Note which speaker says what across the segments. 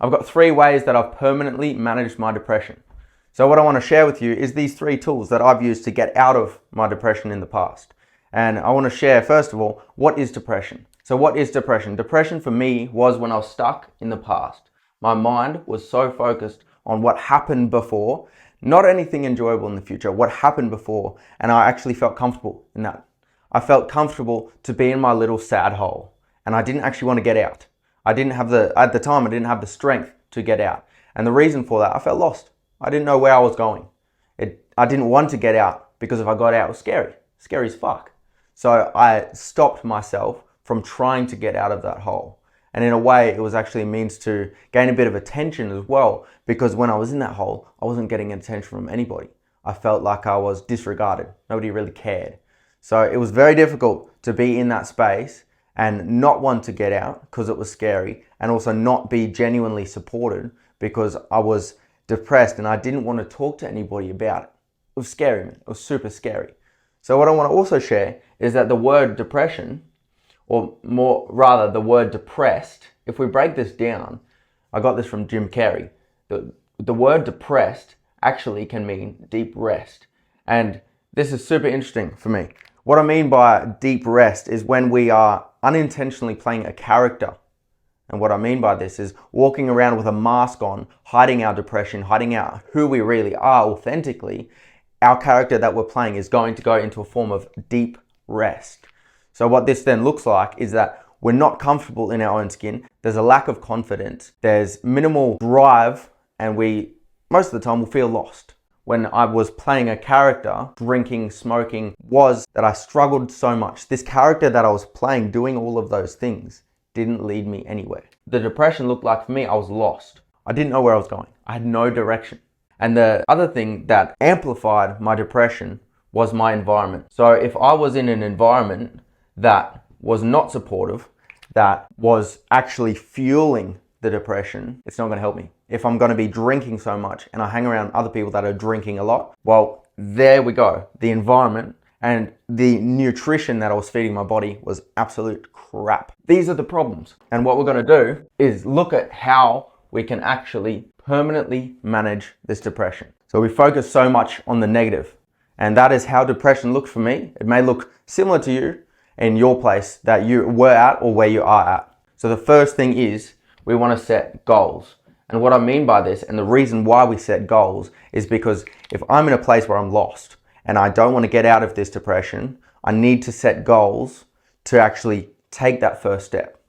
Speaker 1: I've got 3 ways that I've permanently managed my depression. So what I want to share with you is these 3 tools that I've used to get out of my depression in the past. And I want to share, first of all, what is depression? So what is depression? Depression for me was when I was stuck in the past. My mind was so focused on what happened before, not anything enjoyable in the future, what happened before, and I actually felt comfortable in that. I felt comfortable to be in my little sad hole, and I didn't actually want to get out. At the time, I didn't have the strength to get out. And the reason for that, I felt lost. I didn't know where I was going. I didn't want to get out because if I got out, it was scary as fuck. So I stopped myself from trying to get out of that hole. And in a way, it was actually a means to gain a bit of attention as well, because when I was in that hole, I wasn't getting attention from anybody. I felt like I was disregarded. Nobody really cared. So it was very difficult to be in that space and not want to get out because it was scary, and also not be genuinely supported because I was depressed and I didn't want to talk to anybody about it. It was scary, man. It was super scary. So what I want to also share is that the word depression, or more rather the word depressed, if we break this down, I got this from Jim Carrey. The word depressed actually can mean deep rest. And this is super interesting for me. What I mean by deep rest is when we are unintentionally playing a character. And what I mean by this is walking around with a mask on, hiding our depression, hiding out who we really are authentically. Our character that we're playing is going to go into a form of deep rest. So what this then looks like is that we're not comfortable in our own skin. There's a lack of confidence. There's minimal drive, and we, most of the time, will feel lost. When I was playing a character, drinking, smoking, was that I struggled so much. This character that I was playing, doing all of those things, didn't lead me anywhere. The depression looked like, for me, I was lost. I didn't know where I was going. I had no direction. And the other thing that amplified my depression was my environment. So if I was in an environment that was not supportive, that was actually fueling the depression, it's not going to help me. If I'm going to be drinking so much and I hang around other people that are drinking a lot, well, there we go. The environment and the nutrition that I was feeding my body was absolute crap. These are the problems. And what we're going to do is look at how we can actually permanently manage this depression. So we focus so much on the negative, and that is how depression looks for me. It may look similar to you in your place that you were at or where you are at. So the first thing is we want to set goals. And what I mean by this, and the reason why we set goals, is because if I'm in a place where I'm lost and I don't want to get out of this depression, I need to set goals to actually take that first step.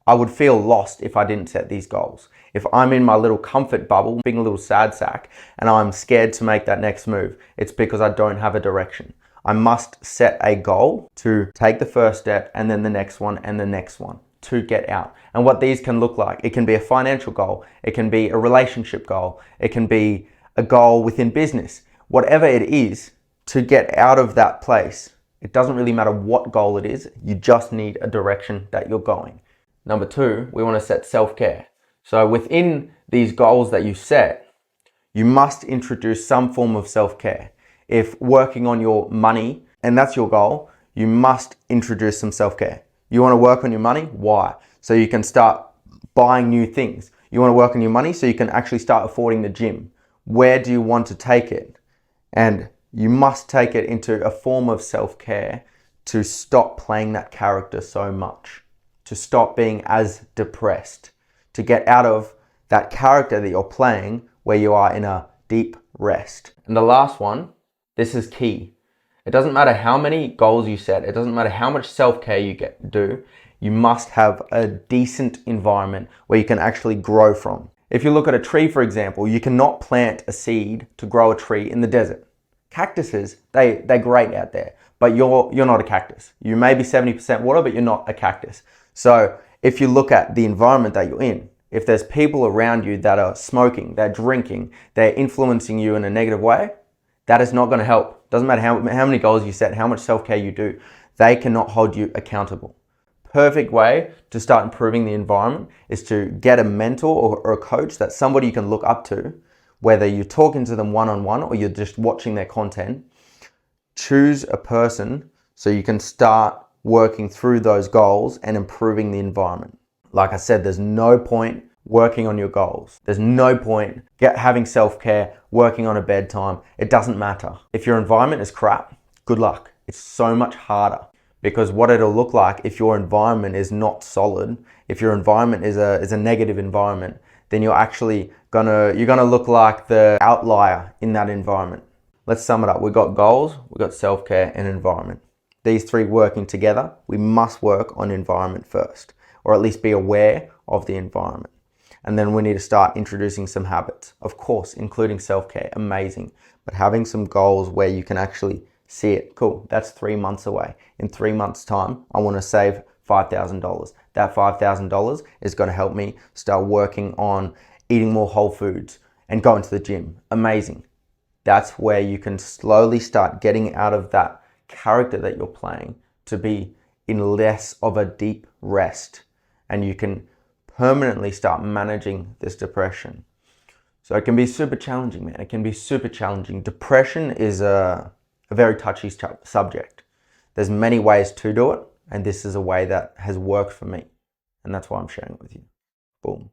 Speaker 1: I would feel lost if I didn't set these goals. If I'm in my little comfort bubble, being a little sad sack, and I'm scared to make that next move, it's because I don't have a direction. I must set a goal to take the first step, and then the next one, and the next one, to get out. And what these can look like, it can be a financial goal, it can be a relationship goal, it can be a goal within business. Whatever it is, to get out of that place, it doesn't really matter what goal it is, you just need a direction that you're going. Number 2, we want to set self-care. So within these goals that you set, you must introduce some form of self-care. If working on your money, and that's your goal, you must introduce some self-care. You want to work on your money? Why? So you can start buying new things. You want to work on your money so you can actually start affording the gym. Where do you want to take it? And you must take it into a form of self-care to stop playing that character so much, to stop being as depressed, to get out of that character that you're playing where you are in a deep rest. And the last one, this is key. It doesn't matter how many goals you set, it doesn't matter how much self-care you do, you must have a decent environment where you can actually grow from. If you look at a tree, for example, you cannot plant a seed to grow a tree in the desert. Cactuses, they're great out there, but you're not a cactus. You may be 70% water, but you're not a cactus. So if you look at the environment that you're in, if there's people around you that are smoking, they're drinking, they're influencing you in a negative way, that is not going to help. Doesn't matter how many goals you set, how much self-care you do, they cannot hold you accountable. Perfect way to start improving the environment is to get a mentor or a coach, that's somebody you can look up to, whether you're talking to them one-on-one or you're just watching their content. Choose a person so you can start working through those goals and improving the environment. Like I said, there's no point working on your goals. There's no point having self-care, working on a bedtime. It doesn't matter. If your environment is crap, good luck. It's so much harder, because what it'll look like if your environment is not solid, if your environment is a negative environment, then you're gonna look like the outlier in that environment. Let's sum it up. We've got goals, we've got self-care and environment. These three working together, we must work on environment first, or at least be aware of the environment. And then we need to start introducing some habits. Of course, including self-care, amazing. But having some goals where you can actually see it. Cool, that's 3 months away. In 3 months' time, I want to save $5,000. That $5,000 is going to help me start working on eating more whole foods and going to the gym. Amazing. That's where you can slowly start getting out of that character that you're playing to be in less of a deep rest. And you can permanently start managing this depression. So it can be super challenging, man. It can be super challenging. Depression is a very touchy subject. There's many ways to do it, and this is a way that has worked for me. And that's why I'm sharing it with you. Boom.